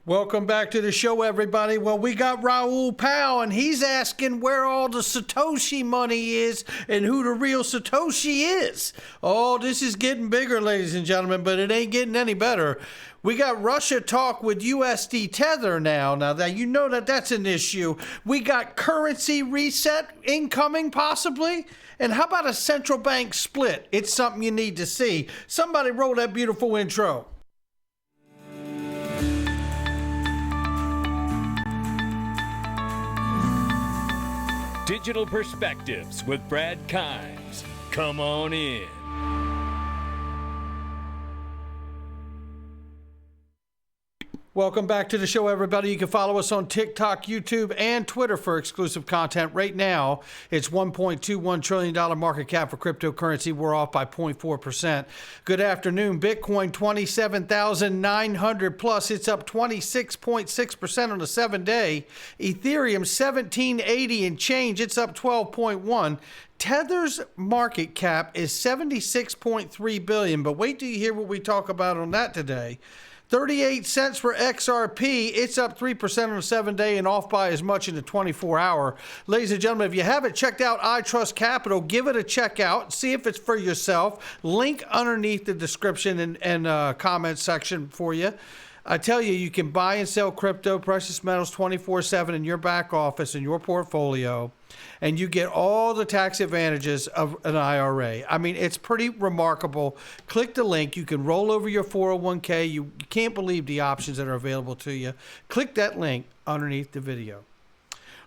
Welcome back to the show, everybody. Well, we got Raoul Pal, and he's asking where all the Satoshi money is and who the real Satoshi is. Oh, this is getting bigger, ladies and gentlemen, but it ain't getting any better. We got Russia talk with USD Tether now. Now that you know that that's an issue. We got currency reset incoming, possibly. And how about a central bank split? It's something you need to see. Somebody roll that beautiful intro. Digital Perspectives with Brad Kimes. Come on in. Welcome back to the show, everybody. You can follow us on TikTok, YouTube, and Twitter for exclusive content. Right now, it's $1.21 trillion market cap for cryptocurrency. We're off by 0.4%. Good afternoon. Bitcoin, 27,900 plus. It's up 26.6% on the 7-day. Ethereum, 1780 and change. It's up 12.1. Tether's market cap is $76.3 billion. But wait till you hear what we talk about on that today. 38 cents for XRP. It's up 3% on the 7-day and off by as much in the 24-hour. Ladies and gentlemen, if you haven't checked out I Trust Capital, give it a check out. See if it's for yourself. Link underneath the description and comment section for you. I tell you, you can buy and sell crypto, precious metals 24/7 in your back office, in your portfolio, and you get all the tax advantages of an IRA. I mean, it's pretty remarkable. Click the link. You can roll over your 401k. You can't believe the options that are available to you. Click that link underneath the video.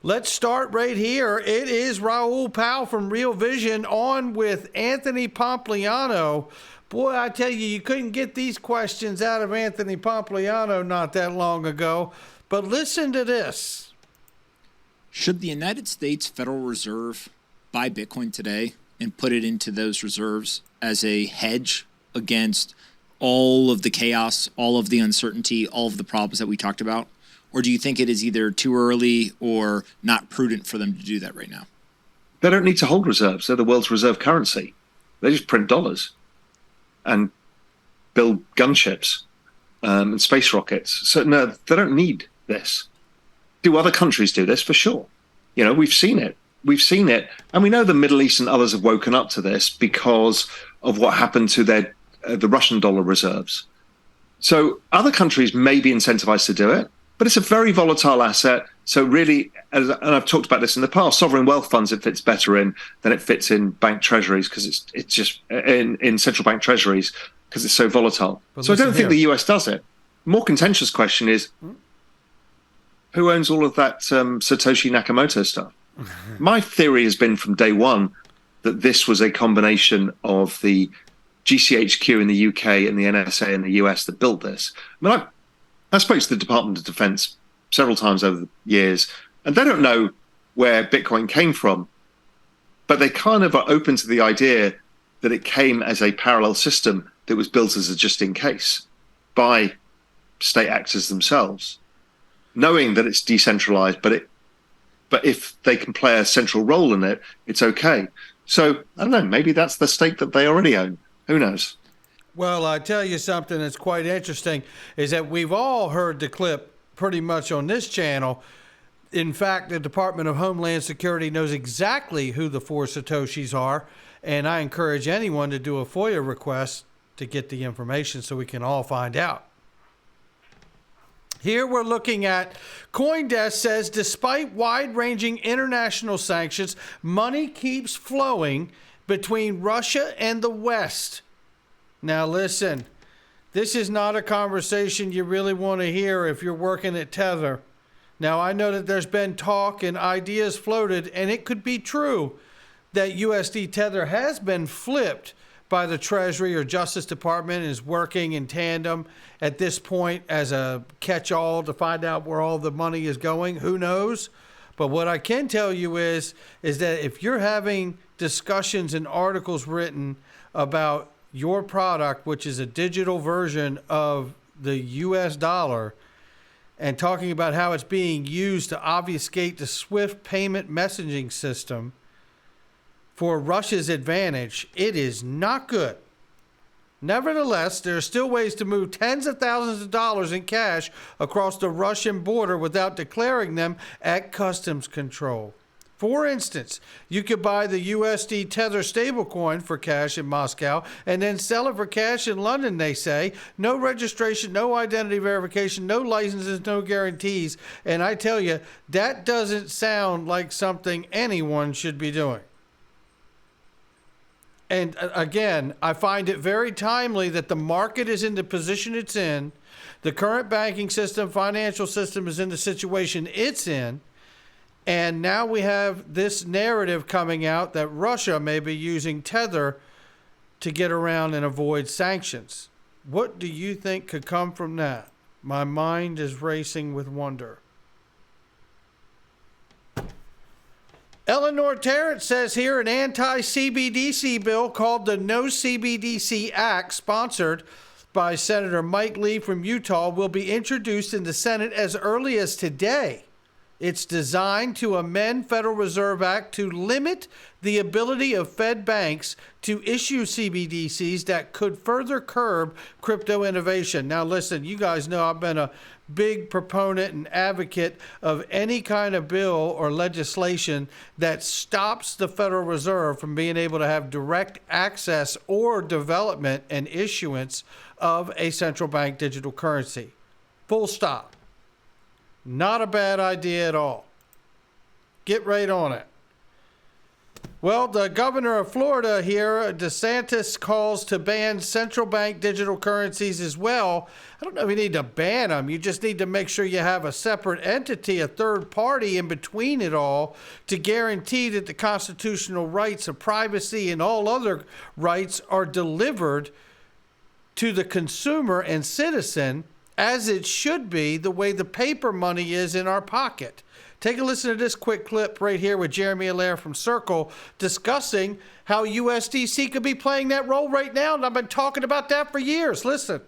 Let's start right here. It is Raoul Pal from Real Vision on with Anthony Pompliano. Boy, I tell you, you couldn't get these questions out of Anthony Pompliano not that long ago. But listen to this. Should the United States Federal Reserve buy Bitcoin today and put it into those reserves as a hedge against all of the chaos, all of the uncertainty, all of the problems that we talked about? Or do you think it is either too early or not prudent for them to do that right now? They don't need to hold reserves. They're the world's reserve currency. They just print dollars and build gunships and space rockets. So no, they don't need this. Do other countries do this? For sure. You know, we've seen it. And we know the Middle East and others have woken up to this because of what happened to their the Russian dollar reserves. So other countries may be incentivized to do it, but it's a very volatile asset. So really, and I've talked about this in the past, sovereign wealth funds it fits better in than it fits in bank treasuries because it's just in central bank treasuries because it's so volatile. But so I don't think the US does it. More contentious question is, who owns all of that Satoshi Nakamoto stuff? My theory has been from day one that this was a combination of the GCHQ in the UK and the NSA in the US that built this. I mean, I spoke to the Department of Defense several times over the years, and they don't know where Bitcoin came from, but they kind of are open to the idea that it came as a parallel system that was built as a just in case by state actors themselves, knowing that it's decentralized, but if they can play a central role in it, it's okay. So I don't know, maybe that's the stake that they already own. Who knows? Well, I tell you something that's quite interesting is that we've all heard the clip pretty much on this channel. In fact, the Department of Homeland Security knows exactly who the 4 Satoshis are, and I encourage anyone to do a FOIA request to get the information so we can all find out. Here we're looking at CoinDesk says, despite wide-ranging international sanctions, money keeps flowing between Russia and the West. Now listen, this is not a conversation you really want to hear if you're working at Tether. Now I know that there's been talk and ideas floated, and it could be true that USD Tether has been flipped by the Treasury or Justice Department and is working in tandem at this point as a catch-all to find out where all the money is going. Who knows? But what I can tell you is that if you're having discussions and articles written about your product, which is a digital version of the US dollar, and talking about how it's being used to obfuscate the SWIFT payment messaging system for Russia's advantage, it is not good. Nevertheless, there are still ways to move tens of thousands of dollars in cash across the Russian border without declaring them at customs control. For instance, you could buy the USD Tether stablecoin for cash in Moscow and then sell it for cash in London, they say. No registration, no identity verification, no licenses, no guarantees. And I tell you, that doesn't sound like something anyone should be doing. And again, I find it very timely that the market is in the position it's in. The current banking system, financial system is in the situation it's in. And now we have this narrative coming out that Russia may be using Tether to get around and avoid sanctions. What do you think could come from that? My mind is racing with wonder. Eleanor Tarrant says here an anti-CBDC bill called the No CBDC Act, sponsored by Senator Mike Lee from Utah, will be introduced in the Senate as early as today. It's designed to amend Federal Reserve Act to limit the ability of Fed banks to issue CBDCs that could further curb crypto innovation. Now, listen, you guys know I've been a big proponent and advocate of any kind of bill or legislation that stops the Federal Reserve from being able to have direct access or development and issuance of a central bank digital currency. Full stop. Not a bad idea at all. Get right on it. Well, the governor of Florida here, DeSantis, calls to ban central bank digital currencies as well. I don't know if you need to ban them. You just need to make sure you have a separate entity, a third party in between it all to guarantee that the constitutional rights of privacy and all other rights are delivered to the consumer and citizen as it should be, the way the paper money is in our pocket. Take a listen to this quick clip right here with Jeremy Allaire from Circle discussing how USDC could be playing that role right now. And I've been talking about that for years. Listen.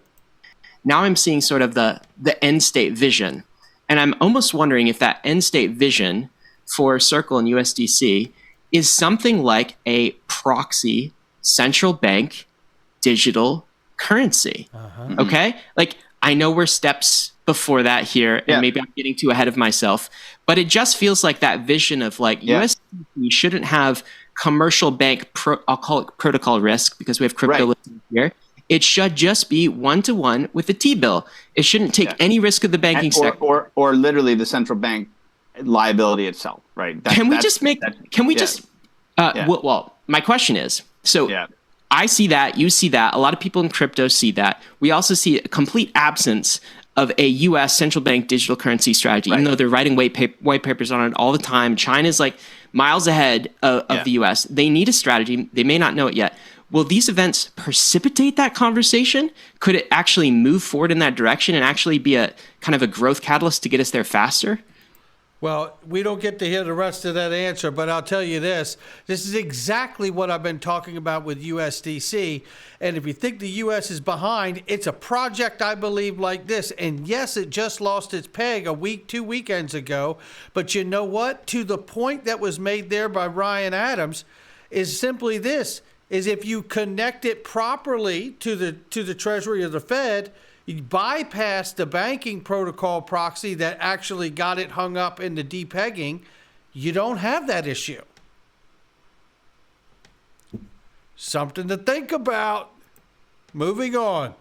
Now I'm seeing sort of the end state vision. And I'm almost wondering if that end state vision for Circle and USDC is something like a proxy central bank digital currency. Okay? Like, I know we're steps before that here, and maybe I'm getting too ahead of myself, but it just feels like that vision of like USDC shouldn't have commercial bank, I'll call it protocol risk because we have crypto here. It should just be one-to-one with the T-bill. It shouldn't take any risk of the banking sector. Or literally the central bank liability itself, right? Well, my question is, I see that, you see that, a lot of people in crypto see that. We also see a complete absence of a U.S. central bank digital currency strategy, even though they're writing white papers on it all the time. China's like miles ahead of the U.S. They need a strategy. They may not know it yet. Will these events precipitate that conversation? Could it actually move forward in that direction and actually be a kind of a growth catalyst to get us there faster? Well, we don't get to hear the rest of that answer, but I'll tell you this. This is exactly what I've been talking about with USDC. And if you think the U.S. is behind, it's a project, I believe, like this. And yes, it just lost its peg two weekends ago. But you know what? To the point that was made there by Ryan Adams is simply this, is if you connect it properly to the Treasury of the Fed, you bypass the banking protocol proxy that actually got it hung up in the depegging, you don't have that issue. Something to think about. Moving on.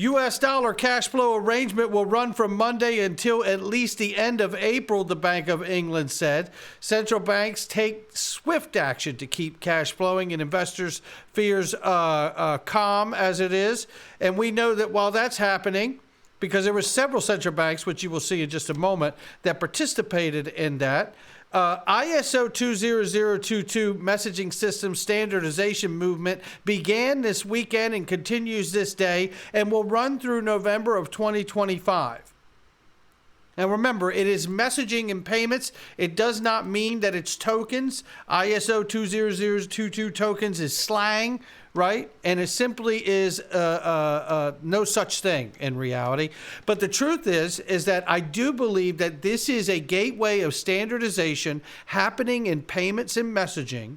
U.S. dollar cash flow arrangement will run from Monday until at least the end of April, the Bank of England said. Central banks take swift action to keep cash flowing and investors' fears calm as it is. And we know that while that's happening, because there were several central banks, which you will see in just a moment, that participated in that, ISO 20022 messaging system standardization movement began this weekend and continues this day and will run through November of 2025. Now remember, it is messaging and payments. It does not mean that it's tokens. ISO 20022 tokens is slang, right? And it simply is no such thing in reality. But the truth is that I do believe that this is a gateway of standardization happening in payments and messaging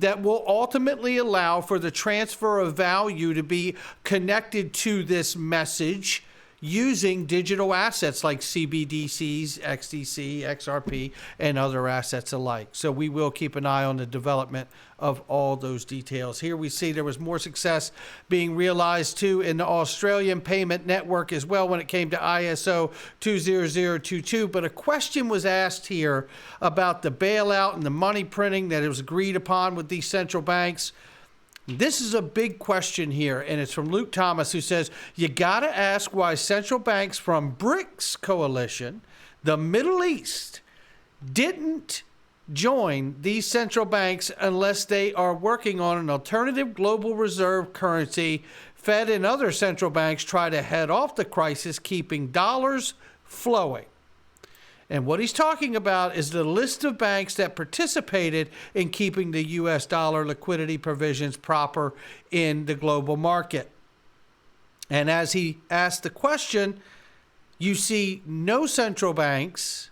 that will ultimately allow for the transfer of value to be connected to this message using digital assets like CBDCs, XDC, XRP, and other assets alike. So we will keep an eye on the development of all those details. Here we see there was more success being realized too in the Australian payment network as well when it came to ISO 20022. But a question was asked here about the bailout and the money printing that was agreed upon with these central banks. This is a big question here, and it's from Luke Thomas, who says, you got to ask why central banks from BRICS coalition, the Middle East, didn't join these central banks unless they are working on an alternative global reserve currency. Fed and other central banks try to head off the crisis, keeping dollars flowing. And what he's talking about is the list of banks that participated in keeping the U.S. dollar liquidity provisions proper in the global market. And as he asked the question, you see no central banks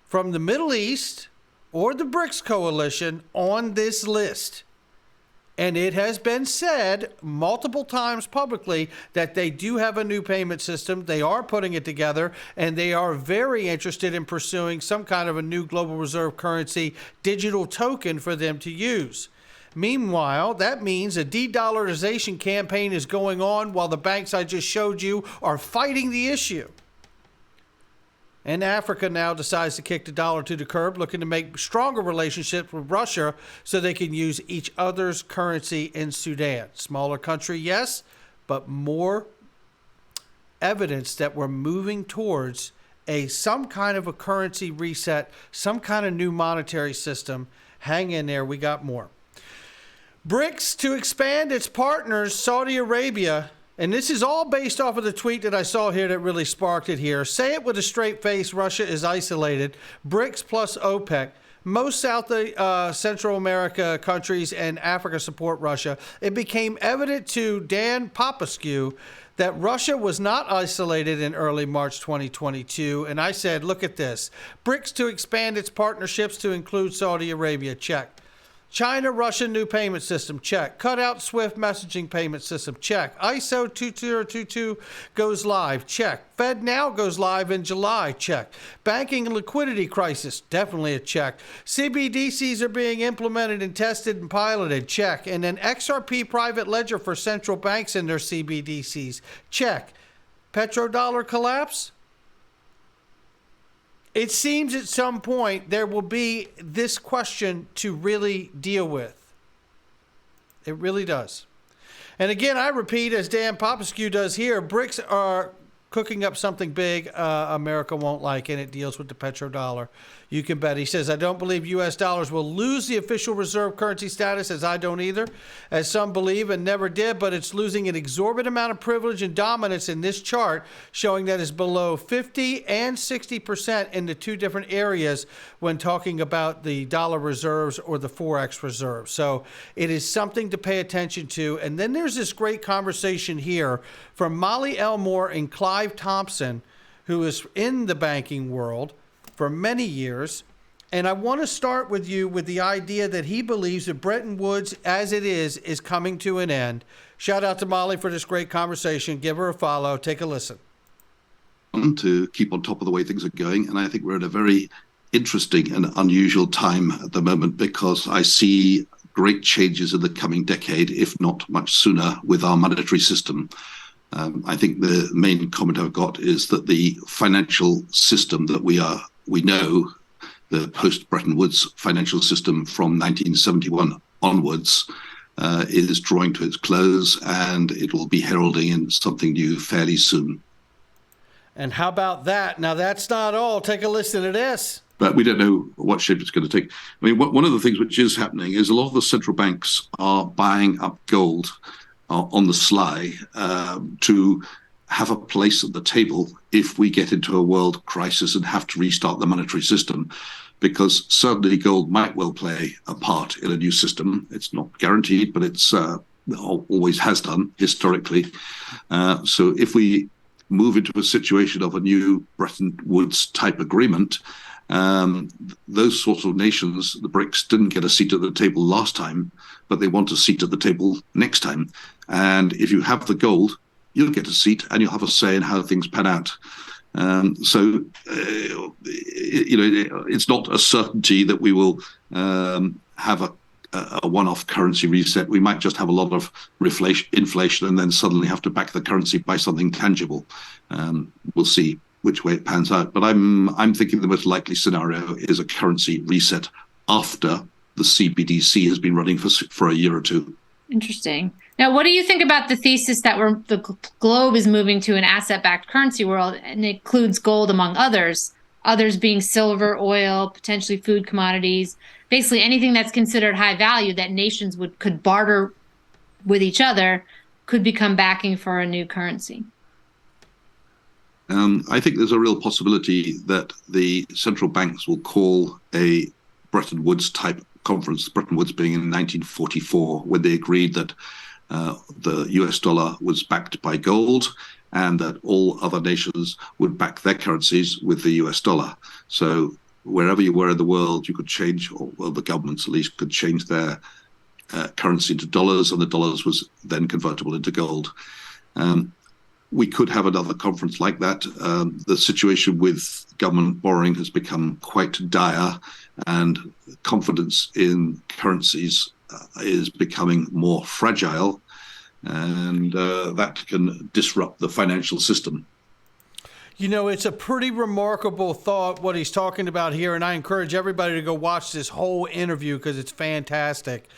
from the Middle East or the BRICS coalition on this list. And it has been said multiple times publicly that they do have a new payment system. They are putting it together, and they are very interested in pursuing some kind of a new global reserve currency digital token for them to use. Meanwhile, that means a de-dollarization campaign is going on while the banks I just showed you are fighting the issue. And Africa now decides to kick the dollar to the curb, looking to make stronger relationships with Russia so they can use each other's currency in Sudan. Smaller country, yes, but more evidence that we're moving towards some kind of a currency reset, some kind of new monetary system. Hang in there, we got more. BRICS to expand its partners, Saudi Arabia. And this is all based off of the tweet that I saw here that really sparked it here. Say it with a straight face, Russia is isolated. BRICS plus OPEC. Most Central America countries and Africa support Russia. It became evident to Dan Popescu that Russia was not isolated in early March 2022. And I said, look at this. BRICS to expand its partnerships to include Saudi Arabia. Check. China, Russia, new payment system, check. Cut out SWIFT messaging payment system, check. ISO 2022 goes live, check. Fed now goes live in July, check. Banking and liquidity crisis, definitely a check. CBDCs are being implemented and tested and piloted, check. And then XRP private ledger for central banks and their CBDCs, check. Petrodollar collapse? It seems at some point there will be this question to really deal with. It really does. And again, I repeat, as Dan Popescu does here, BRICS are cooking up something big America won't like, and it deals with the petrodollar. You can bet. He says, I don't believe U.S. dollars will lose the official reserve currency status, as I don't either, as some believe and never did, but it's losing an exorbitant amount of privilege and dominance in this chart, showing that it's below 50 and 60% in the two different areas when talking about the dollar reserves or the Forex reserves. So it is something to pay attention to. And then there's this great conversation here from Molly Elmore and Clive Thompson, who is in the banking world for many years. And I want to start with you with the idea that he believes that Bretton Woods, as it is coming to an end. Shout out to Molly for this great conversation. Give her a follow. Take a listen. To keep on top of the way things are going. And I think we're at a very interesting and unusual time at the moment, because I see great changes in the coming decade, if not much sooner, with our monetary system. I think the main comment I've got is that the financial system that we know, the post-Bretton Woods financial system from 1971 onwards, is drawing to its close, and it will be heralding in something new fairly soon. And how about that? Now, that's not all. Take a listen to this. But we don't know what shape it's going to take. I mean, one of the things which is happening is a lot of the central banks are buying up gold on the sly to have a place at the table if we get into a world crisis and have to restart the monetary system, because certainly gold might well play a part in a new system. It's not guaranteed, but it's always has done historically. So if we move into a situation of a new Bretton Woods type agreement, those sorts of nations, the BRICS, didn't get a seat at the table last time, but they want a seat at the table next time. And if you have the gold, you'll get a seat and you'll have a say in how things pan out. It's not a certainty that we will have a one-off currency reset. We might just have a lot of inflation and then suddenly have to back the currency by something tangible. We'll see which way it pans out. But I'm thinking the most likely scenario is a currency reset after the CBDC has been running for a year or two. Interesting. Now, what do you think about the thesis that the globe is moving to an asset-backed currency world, and it includes gold among others being silver, oil, potentially food commodities, basically anything that's considered high value that nations could barter with each other could become backing for a new currency? I think there's a real possibility that the central banks will call a Bretton Woods type conference, Bretton Woods being in 1944, when they agreed that the US dollar was backed by gold and that all other nations would back their currencies with the US dollar. So wherever you were in the world, you could change, or well, the governments at least could change their currency into dollars, and the dollars was then convertible into gold. We could have another conference like that. The situation with government borrowing has become quite dire, and confidence in currencies is becoming more fragile, and that can disrupt the financial system. You know, it's a pretty remarkable thought, what he's talking about here, and I encourage everybody to go watch this whole interview because it's fantastic.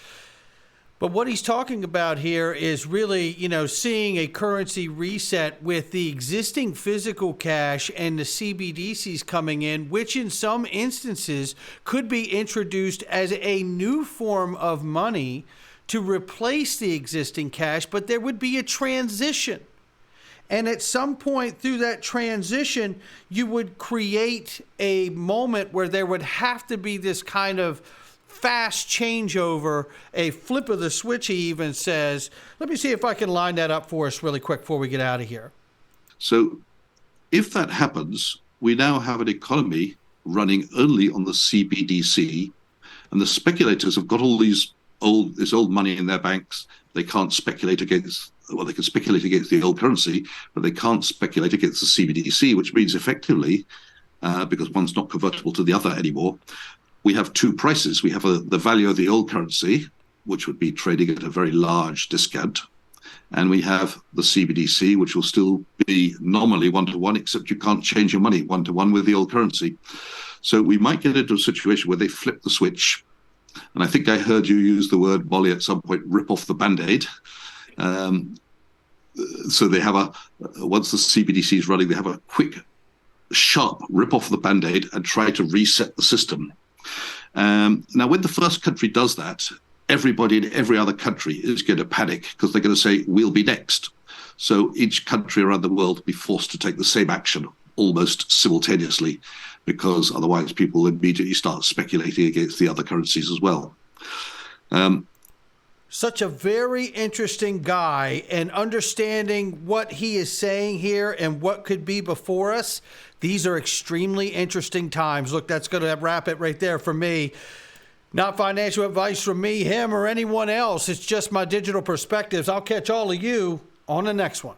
But what he's talking about here is really, seeing a currency reset with the existing physical cash and the CBDCs coming in, which in some instances could be introduced as a new form of money to replace the existing cash, but there would be a transition. And at some point through that transition, you would create a moment where there would have to be this kind of fast changeover, a flip of the switch, he even says. Let me see if I can line that up for us really quick before we get out of here. So if that happens, we now have an economy running only on the CBDC, and the speculators have got all this old money in their banks. They can't speculate against, well, they can speculate against the old currency, but they can't speculate against the CBDC, which means effectively, because one's not convertible to the other anymore, we have two prices. We have the value of the old currency, which would be trading at a very large discount, and we have the CBDC, which will still be nominally one-to-one, except you can't change your money one-to-one with the old currency. So we might get into a situation where they flip the switch, and I think I heard you use the word, Molly, at some point, rip off the Band-Aid. So they have once the CBDC is running, they have a quick, sharp rip off the Band-Aid and try to reset the system. Now, when the first country does that, everybody in every other country is going to panic because they're going to say, we'll be next. So each country around the world will be forced to take the same action almost simultaneously, because otherwise people immediately start speculating against the other currencies as well. Such a very interesting guy, and understanding what he is saying here and what could be before us. These are extremely interesting times. Look, that's going to wrap it right there for me. Not financial advice from me, him, or anyone else. It's just my digital perspectives. I'll catch all of you on the next one.